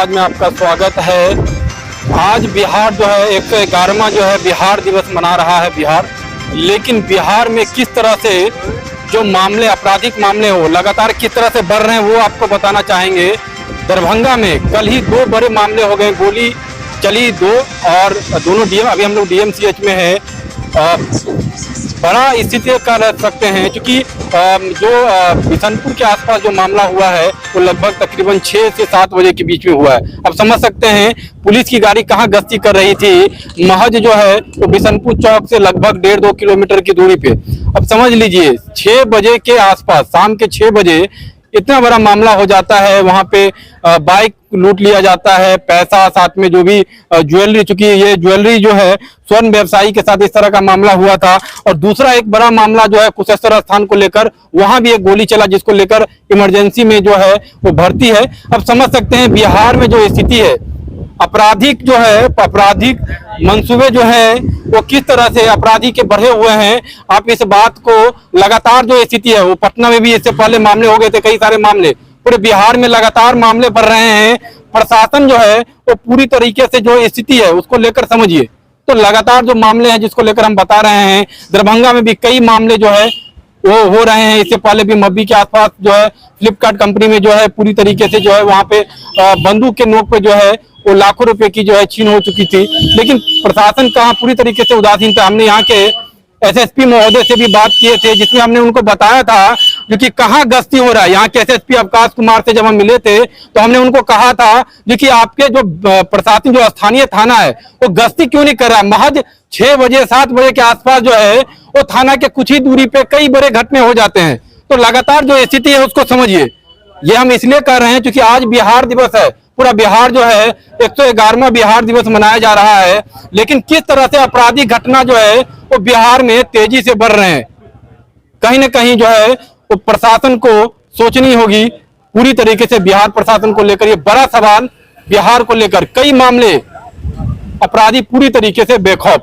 आज में आपका स्वागत है। आज बिहार जो है 111वां जो है बिहार दिवस मना रहा है बिहार। लेकिन बिहार में किस तरह से जो मामले आपराधिक मामले हो लगातार किस तरह से बढ़ रहे हैं वो आपको बताना चाहेंगे। दरभंगा में कल ही 2 बड़े मामले हो गए, गोली चली 2 और दोनों डीएम, अभी हम लोग डीएमसीएच में है। बड़ा स्थिति का रह सकते हैं क्योंकि जो बिशनपुर के आसपास जो मामला हुआ है वो लगभग तकरीबन 6 से 7 बजे के बीच में हुआ है। अब समझ सकते हैं पुलिस की गाड़ी कहां गश्ती कर रही थी। महज जो है वो बिशनपुर चौक से लगभग 1.5-2 किलोमीटर की दूरी पे। अब समझ लीजिए 6 बजे के आसपास, शाम के 6 बजे इतना बड़ा मामला हो जाता है। वहां पे बाइक लूट लिया जाता है, पैसा, साथ में जो भी ज्वेलरी, चूंकि ये ज्वेलरी जो है स्वर्ण व्यवसायी के साथ इस तरह का मामला हुआ था। और दूसरा एक बड़ा मामला जो है कुशेश्वर स्थान को लेकर, वहां भी एक गोली चला जिसको लेकर इमरजेंसी में जो है वो भर्ती है। अब समझ सकते हैं बिहार में जो स्थिति है, आपराधिक जो है, आपराधिक मंसूबे जो है वो किस तरह से अपराधी के बढ़े हुए हैं। आप इस बात को लगातार जो स्थिति है, वो पटना में भी इससे पहले मामले हो गए थे, कई सारे मामले, पूरे बिहार में लगातार मामले बढ़ रहे हैं। प्रशासन जो है वो पूरी तरीके से जो स्थिति है उसको लेकर समझिए तो लगातार जो मामले हैं जिसको लेकर हम बता रहे हैं। दरभंगा में भी कई मामले जो है वो हो रहे हैं। इससे पहले भी मब्बी के आसपास जो है फ्लिपकार्ट कंपनी में जो है पूरी तरीके से जो है वहां पे बंदूक के नोक पे जो है वो लाखों रुपए की जो है छीन हो चुकी थी। लेकिन प्रशासन कहाँ पूरी तरीके से उदासीन था। हमने यहाँ के एसएसपी महोदय से भी बात किए थे जिसमें हमने उनको बताया था जो कि कहाँ गश्ती हो रहा है। यहाँ के एसएसपी अवकाश कुमार से जब हम मिले थे तो हमने उनको कहा था जो कि आपके जो प्रशासन जो स्थानीय थाना है वो गश्ती क्यों नहीं कर रहा है। महज 6 बजे 7 बजे के आसपास जो है वो थाना के कुछ ही दूरी पे कई बड़े घटने हो जाते हैं। तो लगातार जो स्थिति है उसको समझिए। ये हम इसलिए कर रहे हैं क्योंकि आज बिहार दिवस है। पूरा बिहार जो है 111वां बिहार दिवस मनाया जा रहा है। लेकिन किस तरह से आपराधिक घटना जो है वो बिहार में तेजी से बढ़ रहे हैं, कहीं ना कहीं जो है वो प्रशासन को सोचनी होगी। पूरी तरीके से बिहार प्रशासन को लेकर ये बड़ा सवाल, बिहार को लेकर कई मामले, अपराधी पूरी तरीके से बेखौफ।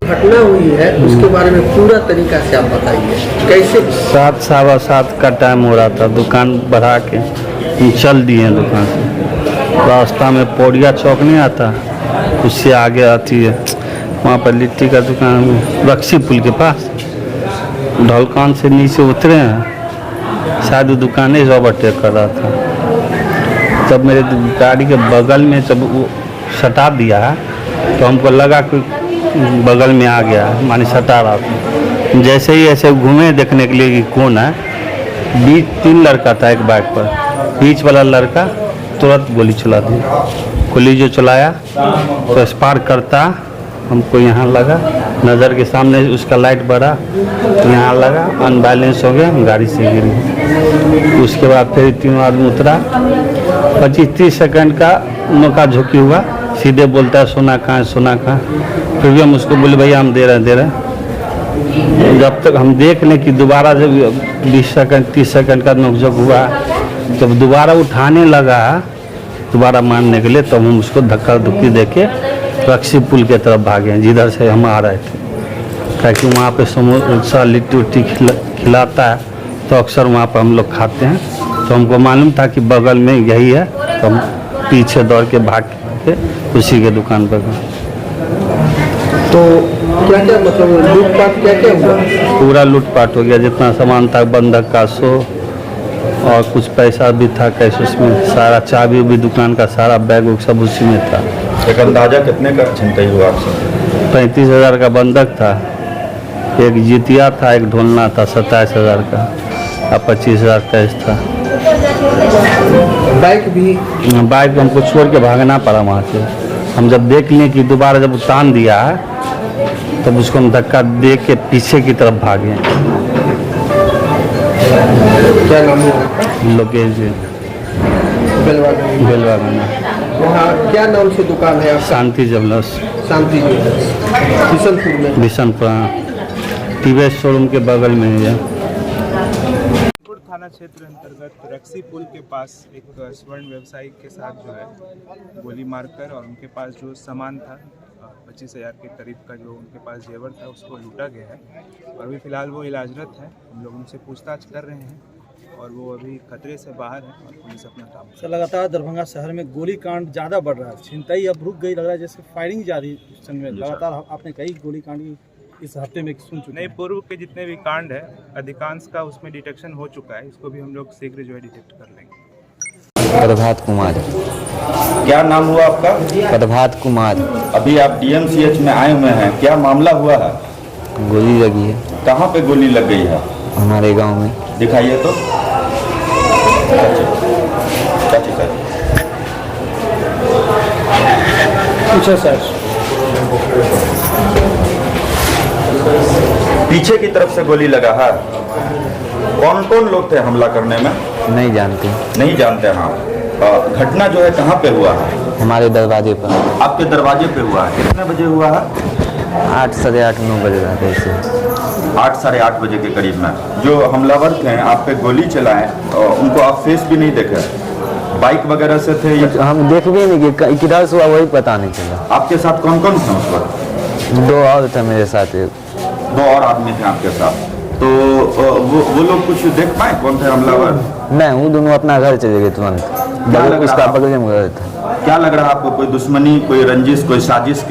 घटना हुई है उसके बारे में पूरा तरीका से आप बताइए कैसे। 7 सवा 7 का टाइम हो रहा था, दुकान बढ़ा के हम चल दिए दुकान से। रास्ता में पौड़िया चौक नहीं आता, उससे आगे आती है, वहाँ पर लिट्टी का दुकान में रक्सी पुल के पास ढलकान से नीचे उतरे हैं, शायद दुकानें ओवरटेक कर रहा था। तब मेरे गाड़ी के बगल में जब वो सटा दिया तो हमको लगा कि बगल में आ गया, माने सटा रहा था। जैसे ही ऐसे घूमे देखने के लिए कि कौन है, बीच 3 लड़का था एक बाइक पर, बीच वाला लड़का तुरंत गोली चला दी। गोली जो चलाया तो स्पार्क करता हमको यहाँ लगा, नज़र के सामने उसका लाइट बढ़ा, यहाँ लगा, अनबैलेंस हो गया, गाड़ी से गिरी। उसके बाद फिर 3 आदमी उतरा, 25-30 सेकंड का नौका झुकी हुआ, सीधे बोलता है सोना कहाँ है, सोना कहाँ। फिर भी हम उसको बोले भैया हम दे रहे हैं। जब तक हम देख लें कि दोबारा जब 20 सेकंड 30 सेकंड का नोकझोंक हुआ, जब दोबारा उठाने लगा दोबारा मारने के लिए, तब हम उसको धक्का धुक्की दे के रक्सी पुल के तरफ भागे जिधर से हम आ रहे थे। ताकि वहाँ पे समोसा लिट्टी उट्टी खिलाता है तो अक्सर वहाँ पर हम लोग खाते हैं। तो हमको मालूम था कि बगल में यही है, तो हम पीछे दौड़ के भाग के उसी के दुकान पर गए। तो क्या क्या मतलब लूटपाट क्या क्या हुआ? पूरा लूटपाट हो गया, जितना सामान था बंधक का 100 और कुछ पैसा भी था कैश, उसमें सारा चाबी भी दुकान का सारा बैग सब उसी में था। एक अंदाजा कितने का छिनतई हुआ आपसे? 35,000 का बंधक था, एक जितिया था, एक ढोलना था 27,000 का और 25,000 कैश था। बाइक हमको छोड़ के भागना पड़ा वहाँ से। हम जब देख लिए कि दोबारा जब उतान दिया तब उसको हम धक्का दे के पीछे की तरफ भागे। क्या नाम है? लोकेश जी, बेलवागना। वहाँ क्या नाम से दुकान है? शांति ज्वेलर्स, शांति ज्वेलर्स, बिशनपुर में। बिशनपुर टीवीएस शोरूम के बगल में है। थाना क्षेत्र अंतर्गत रक्सी पुल के पास एक स्वर्ण व्यवसायी के साथ जो है गोली मारकर और उनके पास जो सामान था 25,000 के करीब का जो उनके पास जेवर था उसको लूटा गया है। और अभी फ़िलहाल वो इलाजरत है। हम लोग उनसे पूछताछ कर रहे हैं और वो अभी खतरे से बाहर है और पुलिस अपना काम कर रही है। सर लगातार दरभंगा शहर में गोली कांड ज़्यादा बढ़ रहा है, छिनताई अब रुक गई, लग रहा है जैसे फायरिंग जारी इस समय में लगातार आपने कई गोली कांड की इस हफ्ते में सुन चुके नहीं, हैं। पूर्व के जितने भी कांड है अधिकांश का उसमें डिटेक्शन हो चुका है, इसको भी हम लोग शीघ्र जो है डिटेक्ट कर लेंगे। प्रभात कुमार। क्या नाम हुआ आपका? प्रभात कुमार। अभी आप DMCH में आए हुए हैं, क्या मामला हुआ है? गोली लगी है कहाँ पे गोली लग गई है? हमारे गांव में। दिखाइए तो। चाची सर पूछो सर। पीछे की तरफ से गोली लगा है। कौन कौन लोग थे हमला करने में? नहीं जानते। नहीं जानते। हाँ, घटना जो है कहाँ पे हुआ है? हमारे दरवाजे पर। आपके दरवाजे पे हुआ है। कितने बजे हुआ है? 8, साढ़े 8, 9 बजे रहा था इसे। 8, साढ़े 8 बजे के करीब में जो हमलावर थे आप पे गोली चलाए, उनको आप फेस भी नहीं देखे, बाइक वगैरह से थे या हम देख भी नहीं कि किधर से हुआ वही पता नहीं चला। आपके साथ कौन कौन थे उस वक्त? 2 और थे मेरे साथ। 2 और आदमी थे आपके साथ। तो वो लोग कुछ देख पाए कौन थे हमलावर? नहीं, वो दोनों अपना घर चले गए तुरंत। क्या लग उसका रहा? बगल में घर था। क्या लग रहा है आपको? कोई दुश्मनी, कोई रंजिश, कोई साजिश?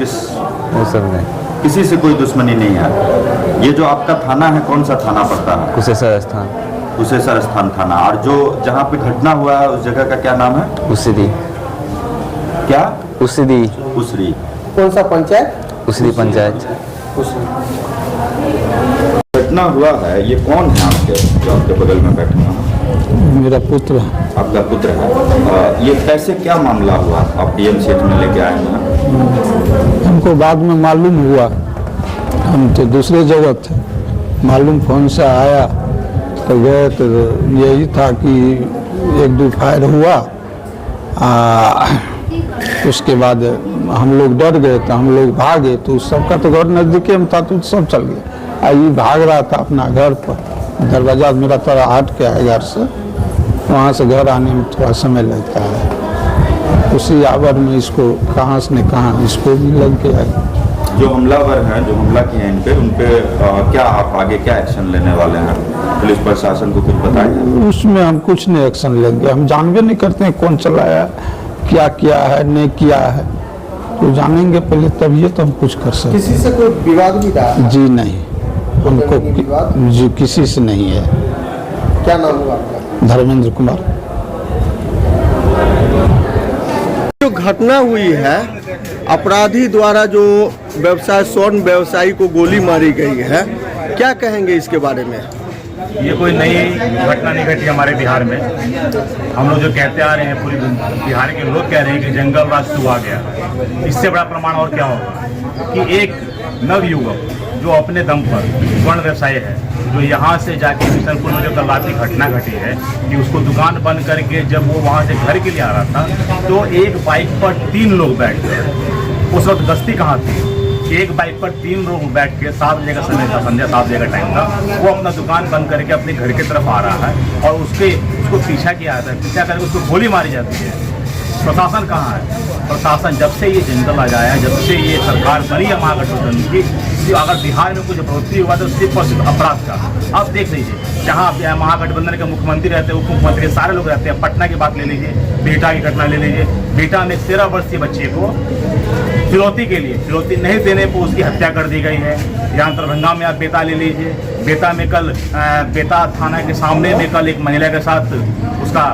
वो सब नहीं। किसी से कोई दुश्मनी नहीं है। ये जो आपका थाना है कौन सा थाना पड़ता है? कुशेश्वर स्थान। कुशेश्वर स्थान थाना। और जो जहाँ पे घटना हुआ है उस जगह का क्या नाम है? उसरी। क्या? उसरी। उसरी। कौन सा पंचायत? उसरी पंचायत। घटना हुआ है, ये कौन है आपके जो आपके बगल में बैठे हुए हैं? मेरा पुत्र है। आपका पुत्र है। ये कैसे क्या मामला हुआ? आप DMCH में लेके आए हैं? हमको बाद में मालूम हुआ, हम तो दूसरे जगह थे, मालूम फोन से आया तो गए तो यही था कि 1-2 फायर हुआ। उसके बाद हम लोग डर गए तो हम लोग भागे, तो सबका तो घर नज़दीक में था तो सब चल गया। ये भाग रहा था अपना घर पर, दरवाज़ा मेरा थोड़ा हट के है घर से, वहाँ से घर आने में थोड़ा समय लगता है। उसी आवर में इसको कहाँ से न कहाँ इसको भी लग गया है। जो हमलावर हैं, जो हमला किए हैं उन पे क्या आप आगे क्या एक्शन लेने वाले हैं? पुलिस प्रशासन को कुछ बताएं? उसमें हम कुछ नहीं एक्शन लेंगे, हम जानबे नहीं करते हैं कौन चलाया, क्या किया है, नहीं किया है, तो जानेंगे पहले तभी तो हम कुछ कर सकते। किसी से कोई विवाद भी रहा? जी नहीं, हमको जी किसी से नहीं है। क्या नाम हुआ आपका? धर्मेंद्र कुमार। जो घटना हुई है, अपराधी द्वारा जो व्यवसाय स्वर्ण व्यवसायी को गोली मारी गई है, क्या कहेंगे इसके बारे में? ये कोई नई घटना नहीं घटी हमारे बिहार में। हम लोग जो कहते आ रहे हैं, पूरी बिहार के लोग कह रहे हैं कि जंगल राज शुरू आ गया। इससे बड़ा प्रमाण और क्या होगा कि एक नवयुवक जो अपने दम पर स्वर्ण व्यवसायी है, जो यहाँ से जाके बिशनपुर में जो कल रात की घटना घटी है कि उसको दुकान बंद करके जब वो वहाँ से घर के लिए आ रहा था तो एक बाइक पर 3 लोग बैठ गए। उस वक्त गश्ती कहाँ थी? एक बाइक पर 3 लोग बैठ के 7 बजे का समय था, संध्या 7 बजे का टाइम था। वो अपना दुकान बंद करके अपने घर की तरफ आ रहा है और उसको पीछा किया जाता है, पीछा करके उसको गोली मारी जाती है। प्रशासन कहाँ है? प्रशासन जब से ये जंगल आ जाया है, जब से ये सरकार बनी है महागठबंधन की, अगर बिहार में कुछ बढ़ोतरी हुआ तो सिर्फ और सिर्फ अपराध का। अब देख लीजिए, जहाँ महागठबंधन के मुख्यमंत्री रहते हैं, उप मुख्यमंत्री सारे लोग रहते हैं। पटना की बात ले लीजिए, बिहटा की घटना ले लीजिए। बिहटा में 13 वर्षीय बच्चे को फिरौती के लिए, फिरौती नहीं देने पर उसकी हत्या कर दी गई है। यहाँ दरभंगा में आप बेता ले लीजिए, बेता में कल बेता थाना के सामने में कल एक महिला के साथ उसका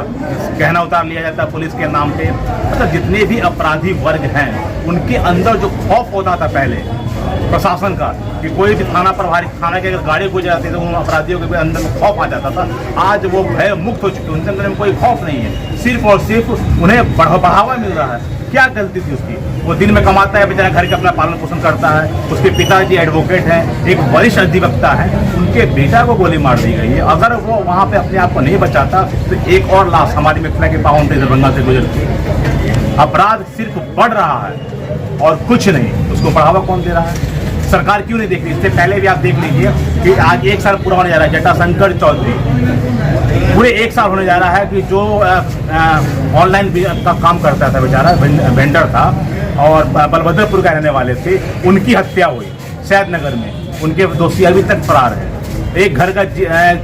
गहना उतार लिया जाता है पुलिस के नाम पे। मतलब जितने भी अपराधी वर्ग हैं उनके अंदर जो खौफ होता था पहले प्रशासन का कि कोई भी थाना प्रभारी, थाना की अगर गाड़ी गुजर जाती तो उन अपराधियों के अंदर में खौफ आ जाता था। आज वो भय मुक्त हो चुके, उनके अंदर में कोई खौफ नहीं है, सिर्फ और सिर्फ उन्हें बढ़ावा मिल रहा है। क्या गलती थी उसकी? वो दिन में कमाता है, बेचारा घर का अपना पालन पोषण करता है। उसके पिताजी एडवोकेट हैं, एक वरिष्ठ अधिवक्ता है, उनके बेटा को गोली मार दी गई है। अगर वो वहाँ पे अपने आप को नहीं बचाता तो एक और लाश हमारी मिथिला के पावन से दरभंगा से गुजरती। अपराध सिर्फ बढ़ रहा है और कुछ नहीं। उसको बढ़ावा कौन दे रहा है? सरकार क्यों नहीं देख रही? इससे पहले भी आप देख लीजिए कि आज 1 साल पूरा होने जा रहा है। जटाशंकर चौधरी पूरे 1 साल होने जा रहा है कि जो ऑनलाइन का काम करता था, बेचारा वेंडर था और बलभद्रपुर का रहने वाले थे, उनकी हत्या हुई सैदनगर में। उनके दोषी अभी तक फरार है। एक घर का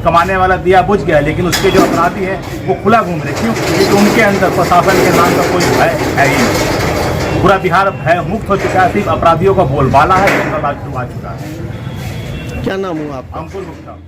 कमाने वाला दिया बुझ गया, लेकिन उसके जो अपराधी हैं वो खुला घूम रहे। क्यों? क्योंकि उनके अंदर प्रशासन के नाम का कोई भय है ही नहीं। पूरा बिहार भय मुक्त हो चुका है, सिर्फ अपराधियों का बोलबाला है, जंगल राज शुरू आ चुका है। क्या नाम हुआ आपका? अंकुर गुप्ता।